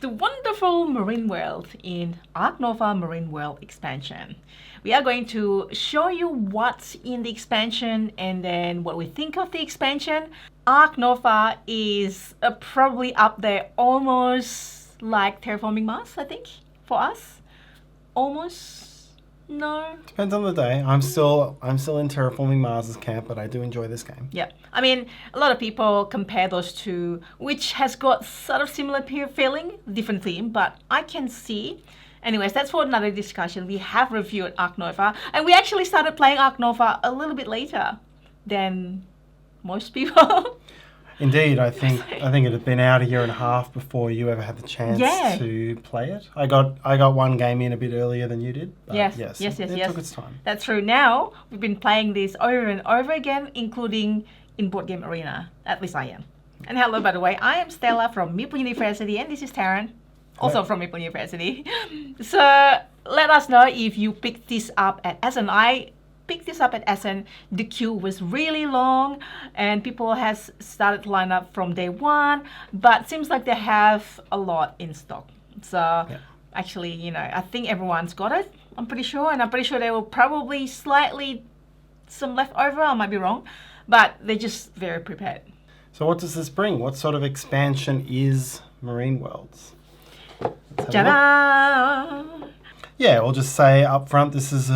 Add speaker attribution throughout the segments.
Speaker 1: the wonderful marine world in Ark Nova Marine World expansion. We are going to show you what's in the expansion and then what we think of the expansion. Ark Nova is probably up there, almost like Terraforming Mars, I think, for us. Almost. No.
Speaker 2: Depends on the day. I'm still in Terraforming Mars's camp, but I do enjoy this game.
Speaker 1: Yeah. I mean, a lot of people compare those two, which has got sort of similar feeling, different theme, but I can see. Anyways, that's for another discussion. We have reviewed Ark Nova, and we actually started playing Ark Nova a little bit later than most people.
Speaker 2: Indeed, I think it had been out a year and a half before you ever had the chance to play it. I got one game in a bit earlier than you did. But
Speaker 1: yes.
Speaker 2: It took its time.
Speaker 1: That's true. Now we've been playing this over and over again, including in Board Game Arena. At least I am. And hello, by the way, I am Stella from Meeple University, and this is Tarrant, also from Meeple University. So let us know if you picked this up at Essen. I picked this up at Essen. The queue was really long and people has started to line up from day one, but seems like they have a lot in stock. So actually, I think everyone's got it, I'm pretty sure, and I'm pretty sure there will probably slightly some left over. I might be wrong, but they're just very prepared.
Speaker 2: So what does this bring? What sort of expansion is Marine Worlds?
Speaker 1: Ta-da!
Speaker 2: Yeah, we'll just say up front, this is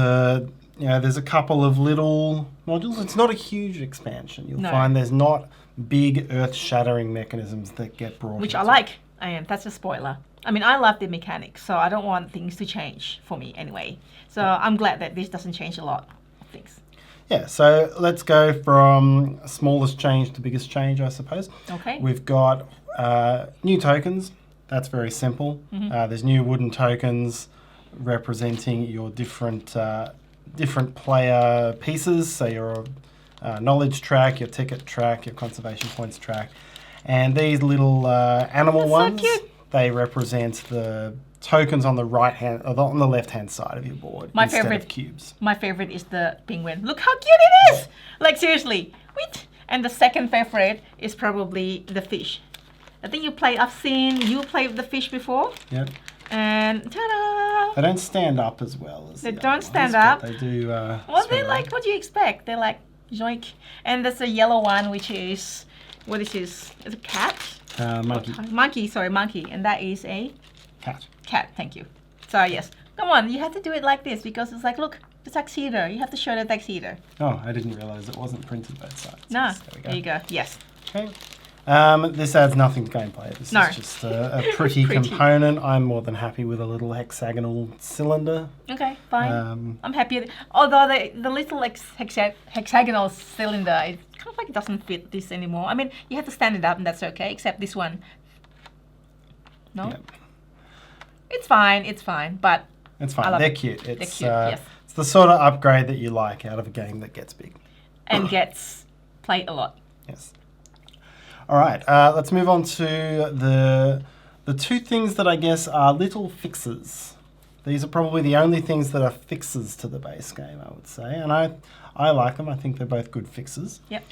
Speaker 2: there's a couple of little modules. It's not a huge expansion. You'll find there's not big earth-shattering mechanisms that get brought
Speaker 1: Which I like. That's a spoiler. I mean, I love the mechanics, so I don't want things to change for me anyway. So I'm glad that this doesn't change a lot of things.
Speaker 2: Yeah, so let's go from smallest change to biggest change, I suppose.
Speaker 1: Okay.
Speaker 2: We've got new tokens. That's very simple. There's new wooden tokens representing your different player pieces, so your knowledge track, your ticket track, your conservation points track, and these little animal ones, they represent the tokens on the on the left hand side of your board.
Speaker 1: My
Speaker 2: instead
Speaker 1: favorite
Speaker 2: of cubes.
Speaker 1: My favorite is the penguin. Look how cute it is! Like seriously, wait. And the second favorite is probably the fish. I think I've seen you play with the fish before.
Speaker 2: Yep.
Speaker 1: And ta-da!
Speaker 2: They don't stand up as well as
Speaker 1: they
Speaker 2: the
Speaker 1: don't
Speaker 2: other
Speaker 1: stand
Speaker 2: ones,
Speaker 1: up.
Speaker 2: But they do.
Speaker 1: Well, they're like, what do you expect? They're like joink. And there's a yellow one, which is what is this? It's a cat.
Speaker 2: Monkey.
Speaker 1: Monkey, and that is a
Speaker 2: Cat.
Speaker 1: Cat. Thank you. So yes, come on, you have to do it like this because it's like, look, the tuxedo. You have to show the tuxedo.
Speaker 2: Oh, I didn't realise it wasn't printed both sides.
Speaker 1: No,
Speaker 2: Yes,
Speaker 1: there you go. Yes.
Speaker 2: Okay. This adds nothing to gameplay. This is just a pretty component. I'm more than happy with a little hexagonal cylinder.
Speaker 1: Okay, fine. I'm happy. Although the little hexagonal cylinder, it kind of like doesn't fit this anymore. I mean, you have to stand it up and that's okay, except this one. No? Yep. It's fine, but
Speaker 2: it's fine. They're cute.
Speaker 1: They're cute, yes.
Speaker 2: It's the sort of upgrade that you like out of a game that gets big.
Speaker 1: And gets played a lot.
Speaker 2: Yes. All right, let's move on to the two things that I guess are little fixes. These are probably the only things that are fixes to the base game, I would say, and I like them. I think they're both good fixes.
Speaker 1: Yep.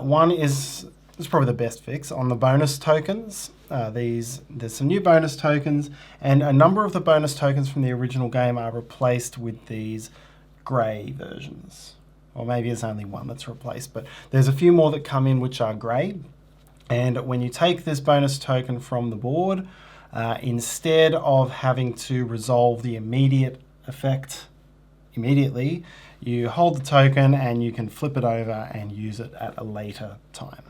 Speaker 2: One is probably the best fix on the bonus tokens. There's some new bonus tokens, and a number of the bonus tokens from the original game are replaced with these grey versions. Or maybe there's only one that's replaced, but there's a few more that come in which are grey. And when you take this bonus token from the board, instead of having to resolve the immediate effect immediately, you hold the token and you can flip it over and use it at a later time.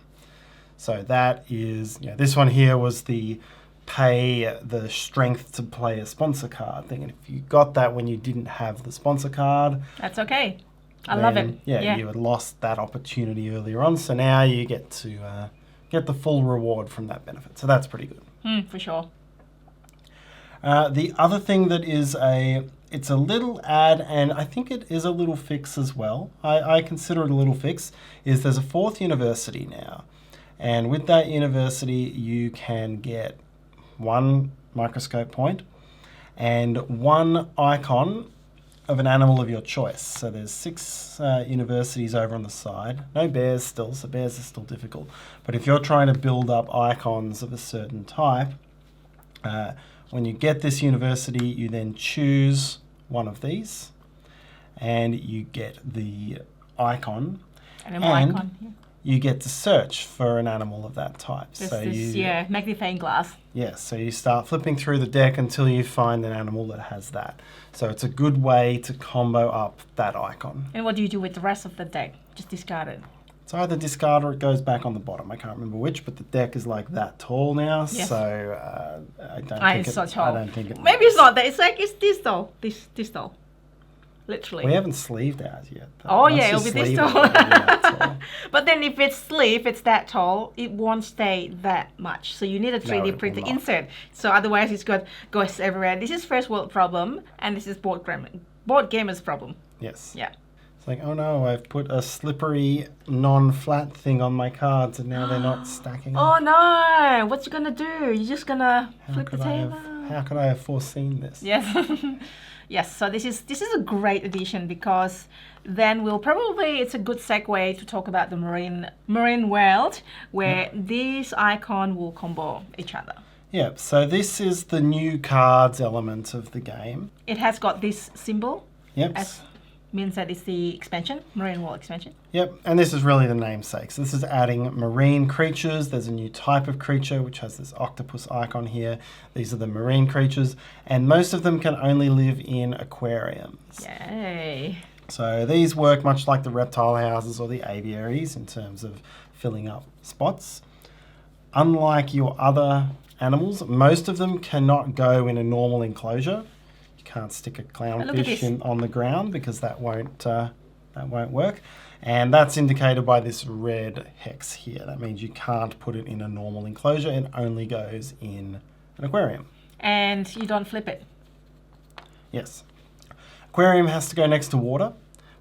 Speaker 2: So that is, this one here was the pay the strength to play a sponsor card thing. And if you got that when you didn't have the sponsor card,
Speaker 1: that's okay. I love it.
Speaker 2: Yeah, you had lost that opportunity earlier on. So now you get to get the full reward from that benefit. So that's pretty good.
Speaker 1: For sure.
Speaker 2: The other thing that is it's a little add, and I think it is a little fix as well. I consider it a little fix, is there's a 4th university now. And with that university, you can get 1 microscope point and 1 icon of an animal of your choice. So there's 6 universities over on the side. No bears still, so bears are still difficult. But if you're trying to build up icons of a certain type, When you get this university, you then choose one of these, and you get the icon,
Speaker 1: Animal icon. Yeah.
Speaker 2: you get to search for an animal of that type.
Speaker 1: Magnifying glass.
Speaker 2: Yes, so you start flipping through the deck until you find an animal that has that. So it's a good way to combo up that icon.
Speaker 1: And what do you do with the rest of the deck? Just discard it.
Speaker 2: It's either discard or it goes back on the bottom. I can't remember which, but the deck is like that tall now.
Speaker 1: Yes.
Speaker 2: So I don't think
Speaker 1: it's so tall.
Speaker 2: I don't think it.
Speaker 1: Maybe it's not that. It's this tall. This tall. Literally.
Speaker 2: We haven't sleeved ours yet.
Speaker 1: Oh
Speaker 2: Once
Speaker 1: yeah,
Speaker 2: you
Speaker 1: it'll be this
Speaker 2: sleeve
Speaker 1: tall.
Speaker 2: it'll be that tall.
Speaker 1: But then if it's sleeve, it's that tall, it won't stay that much. So you need a 3D
Speaker 2: it
Speaker 1: printer
Speaker 2: will not.
Speaker 1: insert. So otherwise it's goes everywhere. This is first world problem, and this is board gamer's problem.
Speaker 2: Yes.
Speaker 1: Yeah.
Speaker 2: It's like, oh no, I've put a slippery, non-flat thing on my cards, and now they're not stacking
Speaker 1: Oh
Speaker 2: up.
Speaker 1: no! What you gonna do? You're just gonna flip the table.
Speaker 2: How could I have foreseen this?
Speaker 1: Yes. Yes, so this is a great addition, because then it's a good segue to talk about the marine world, where these icon will combo each other.
Speaker 2: Yep, so this is the new cards element of the game.
Speaker 1: It has got this symbol,
Speaker 2: Yep.
Speaker 1: means that it's the expansion, Marine World expansion.
Speaker 2: Yep, and this is really the namesake. So this is adding marine creatures. There's a new type of creature, which has this octopus icon here. These are the marine creatures, and most of them can only live in aquariums.
Speaker 1: Yay.
Speaker 2: So these work much like the reptile houses or the aviaries in terms of filling up spots. Unlike your other animals, most of them cannot go in a normal enclosure. You can't stick a clownfish on the ground because that won't work. And that's indicated by this red hex here. That means you can't put it in a normal enclosure. It only goes in an aquarium.
Speaker 1: And you don't flip it.
Speaker 2: Yes. Aquarium has to go next to water,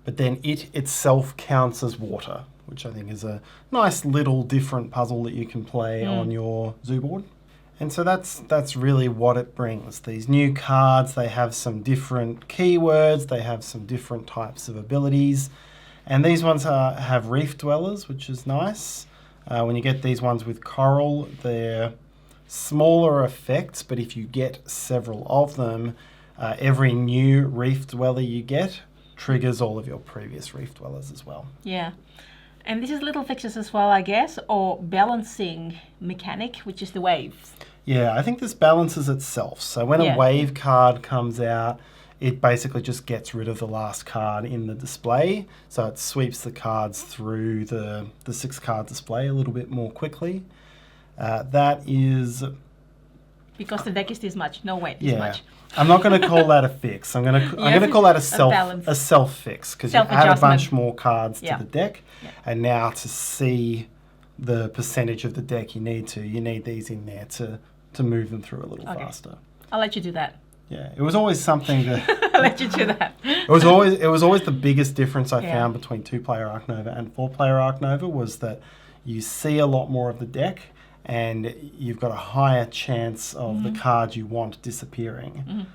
Speaker 2: but then it itself counts as water, which I think is a nice little different puzzle that you can play on your zoo board. And so that's really what it brings. These new cards, they have some different keywords, they have some different types of abilities. And these ones have reef dwellers, which is nice. When you get these ones with coral, they're smaller effects, but if you get several of them, every new reef dweller you get triggers all of your previous reef dwellers as well.
Speaker 1: Yeah. And this is little fixes as well, I guess, or balancing mechanic, which is the waves.
Speaker 2: Yeah, I think this balances itself. So when a wave card comes out, it basically just gets rid of the last card in the display. So it sweeps the cards through the 6-card display a little bit more quickly. That is...
Speaker 1: Because the deck is this much, no weight this much.
Speaker 2: I'm not going to call that a fix. I'm going to call that a self fix, because you add a bunch more cards to the deck, and now to see the percentage of the deck you need these in there to move them through a little faster.
Speaker 1: I'll let you do that.
Speaker 2: Yeah, it was always something that
Speaker 1: I'll let you do that.
Speaker 2: it was always the biggest difference I found between 2-player Ark Nova and 4-player Ark Nova was that you see a lot more of the deck, and you've got a higher chance of the cards you want disappearing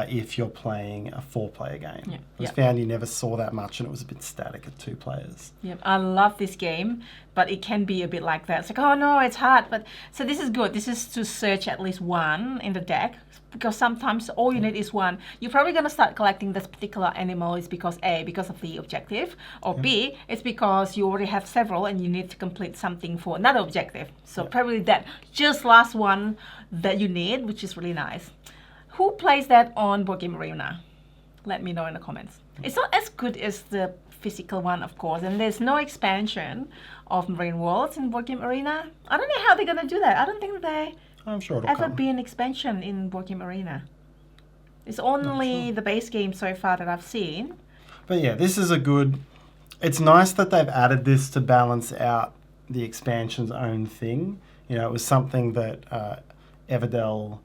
Speaker 2: if you're playing a 4-player game.
Speaker 1: Yeah.
Speaker 2: I found you never saw that much, and it was a bit static at 2 players.
Speaker 1: Yep, I love this game, but it can be a bit like that. It's like, oh no, it's hard. But so this is good. This is to search at least one in the deck, because sometimes all you need is one. You're probably going to start collecting this particular animal is because A, because of the objective, or B, it's because you already have several and you need to complete something for another objective. So probably that just last one that you need, which is really nice. Who plays that on Board Game Arena? Let me know in the comments. It's not as good as the physical one, of course, and there's no expansion of Marine Worlds in Board Game Arena. I don't know how they're going to do that. I don't think
Speaker 2: I'm sure it'll
Speaker 1: ever
Speaker 2: come.
Speaker 1: be an expansion in Board Game Arena. It's only the base game so far that I've seen.
Speaker 2: But yeah, this is it's nice that they've added this to balance out the expansion's own thing. You know, it was something that Everdell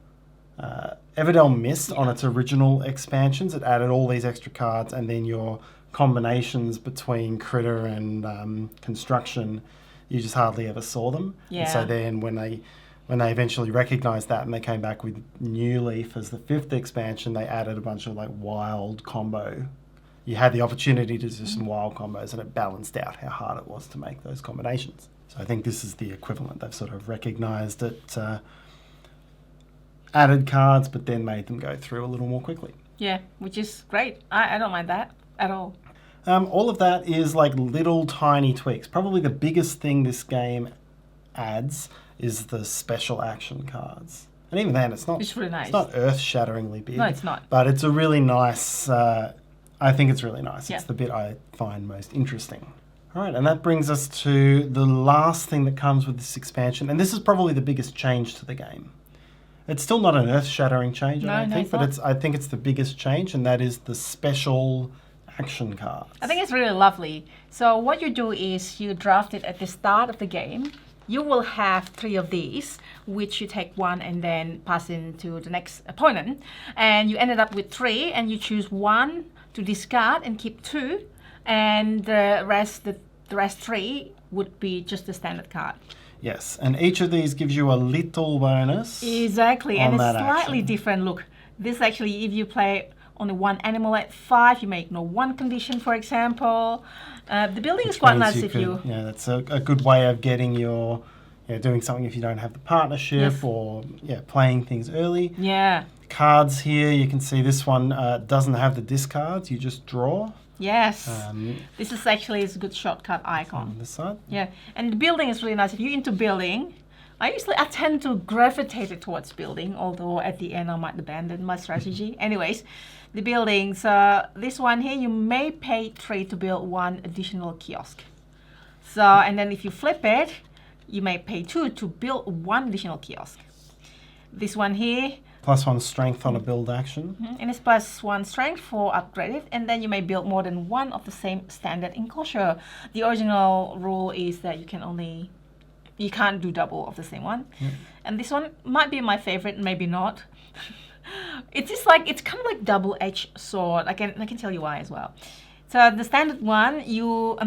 Speaker 2: missed on its original expansions. It added all these extra cards, and then your combinations between critter and construction, you just hardly ever saw them.
Speaker 1: Yeah.
Speaker 2: And so then when they eventually recognised that and they came back with New Leaf as the 5th expansion, they added a bunch of like wild combo. You had the opportunity to do some wild combos, and it balanced out how hard it was to make those combinations. So I think this is the equivalent. They've sort of recognised it. added cards, but then made them go through a little more quickly.
Speaker 1: Yeah, which is great. I don't mind that at all.
Speaker 2: All of that is like little tiny tweaks. Probably the biggest thing this game adds is the special action cards. And even then, it's
Speaker 1: really nice.
Speaker 2: It's not earth-shatteringly big.
Speaker 1: No, it's not.
Speaker 2: But it's a really nice... I think it's really nice.
Speaker 1: Yeah.
Speaker 2: It's the bit I find most interesting. All right, and that brings us to the last thing that comes with this expansion, and this is probably the biggest change to the game. It's still not an earth-shattering change, I don't think, but I think it's the biggest change, and that is the special action cards.
Speaker 1: I think it's really lovely. So what you do is you draft it at the start of the game. You will have 3 of these, which you take 1 and then pass into the next opponent. And you ended up with 3, and you choose 1 to discard and keep 2, and the rest 3 would be just the standard card.
Speaker 2: Yes, and each of these gives you a little bonus.
Speaker 1: Exactly, and it's slightly
Speaker 2: action.
Speaker 1: different. Look, this actually, if you play only 1 animal at 5, you may ignore 1 condition, for example. The building is quite nice if you...
Speaker 2: Yeah, that's a good way of getting your... doing something if you don't have the partnership or playing things early.
Speaker 1: Yeah.
Speaker 2: Cards here, you can see this one doesn't have the discards, you just draw.
Speaker 1: Yes. This is actually a good shortcut icon.
Speaker 2: On this side.
Speaker 1: Yeah, and the building is really nice. If you're into building, I tend to gravitate towards building, although at the end I might abandon my strategy. Anyways, the buildings, this one here, you may pay 3 to build 1 additional kiosk. So, and then if you flip it, you may pay 2 to build 1 additional kiosk. This one here,
Speaker 2: +1 strength on a build action.
Speaker 1: And it's +1 strength for upgraded, and then you may build more than 1 of the same standard enclosure. The original rule is that you can't do double of the same one. And this one might be my favorite, maybe not. It's kind of like double-edged sword. I can tell you why as well. So the standard one,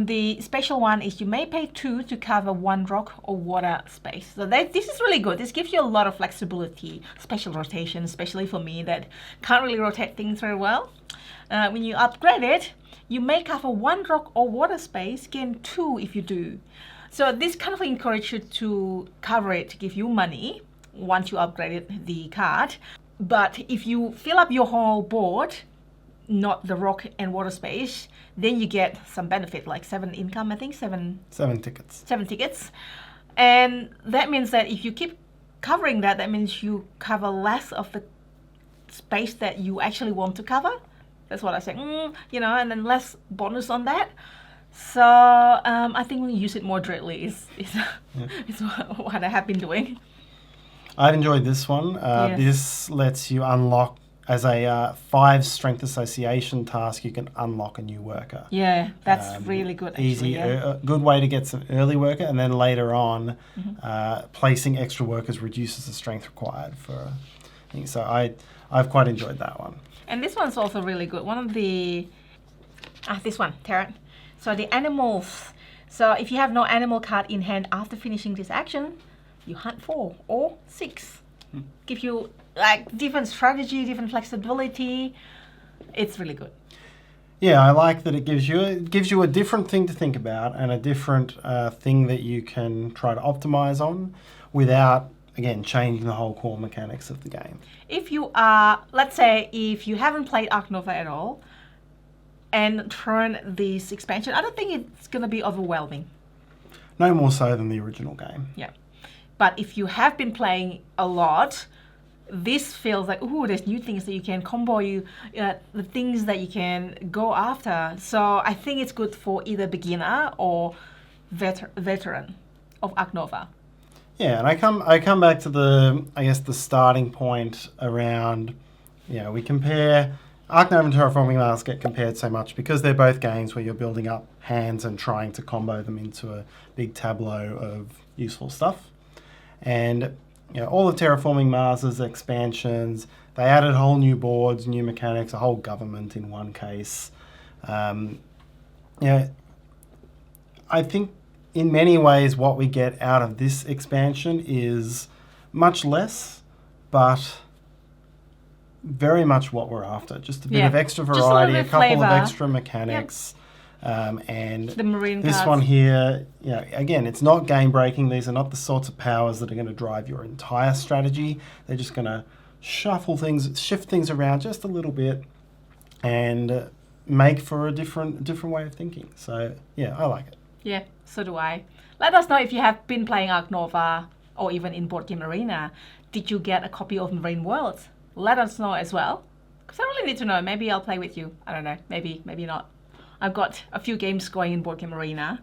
Speaker 1: the special one is you may pay 2 to cover 1 rock or water space. So this is really good. This gives you a lot of flexibility, special rotation, especially for me that can't really rotate things very well. When you upgrade it, you may cover 1 rock or water space, gain 2 if you do. So this kind of encourages you to cover it to give you money once you upgraded the card. But if you fill up your whole board, not the rock and water space, then you get some benefit, like 7 income, I think, 7
Speaker 2: tickets.
Speaker 1: 7 tickets. And that means that if you keep covering that, that means you cover less of the space that you actually want to cover. That's what I say, and then less bonus on that. So I think we use it moderately is what I have been doing.
Speaker 2: I've enjoyed this one. This lets you unlock, as a 5 strength association task, you can unlock a new worker.
Speaker 1: Yeah, that's really good. Actually,
Speaker 2: easy, good way to get some early worker, and then later on, placing extra workers reduces the strength required for things. So I've quite enjoyed that one.
Speaker 1: And this one's also really good. One of the this one, Tarrant. So the animals. So if you have no animal card in hand after finishing this action, you hunt 4 or 6. Give you different strategy, different flexibility. It's really good.
Speaker 2: Yeah, I like that it gives you a different thing to think about and a different thing that you can try to optimize on without, again, changing the whole core mechanics of the game.
Speaker 1: If you are, let's say, if you haven't played Ark Nova at all and turn this expansion, I don't think it's going to be overwhelming.
Speaker 2: No more so than the original game.
Speaker 1: Yeah. But if you have been playing a lot, this feels like, there's new things that you can combo, the things that you can go after. So I think it's good for either beginner or veteran of Ark Nova.
Speaker 2: Yeah, and I come back to the starting point around, we compare Ark Nova and Terraforming Mars get compared so much because they're both games where you're building up hands and trying to combo them into a big tableau of useful stuff. And all of Terraforming Mars's expansions, they added whole new boards, new mechanics, a whole government in one case. I think in many ways what we get out of this expansion is much less, but very much what we're after. Just a bit of extra variety, a couple of extra mechanics. And
Speaker 1: the marine
Speaker 2: this
Speaker 1: cards.
Speaker 2: One here, again, it's not game breaking. These are not the sorts of powers that are going to drive your entire strategy. They're just going to shift things around just a little bit, and make for a different way of thinking. So yeah, I like it.
Speaker 1: Yeah, so do I. Let us know if you have been playing Ark Nova or even in Board Game Arena. Did you get a copy of Marine Worlds? Let us know as well. Because I really need to know. Maybe I'll play with you. I don't know. Maybe not. I've got a few games going in Board Game Arena.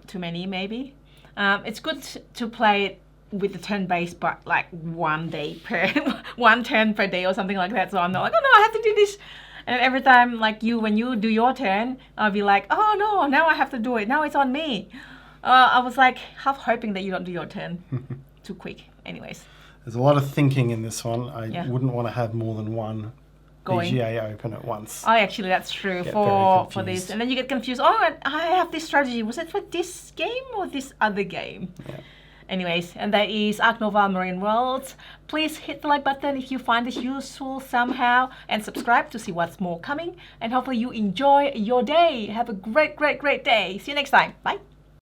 Speaker 1: Too many, maybe. It's good to play it with the turn-based, but like one turn per day or something like that. So I'm not like, oh no, I have to do this. And every time, like when you do your turn, I'll be like, oh no, now I have to do it. Now it's on me. I was like half hoping that you don't do your turn too quick. Anyways.
Speaker 2: There's a lot of thinking in this one. I wouldn't want to have more than one BGA open at once.
Speaker 1: Oh, actually, that's true for this. And then you get confused. Oh, I have this strategy. Was it for this game or this other game?
Speaker 2: Yeah.
Speaker 1: Anyways, and that is Ark Nova Marine Worlds. Please hit the like button if you find this useful somehow, and subscribe to see what's more coming. And hopefully you enjoy your day. Have a great day. See you next time. Bye.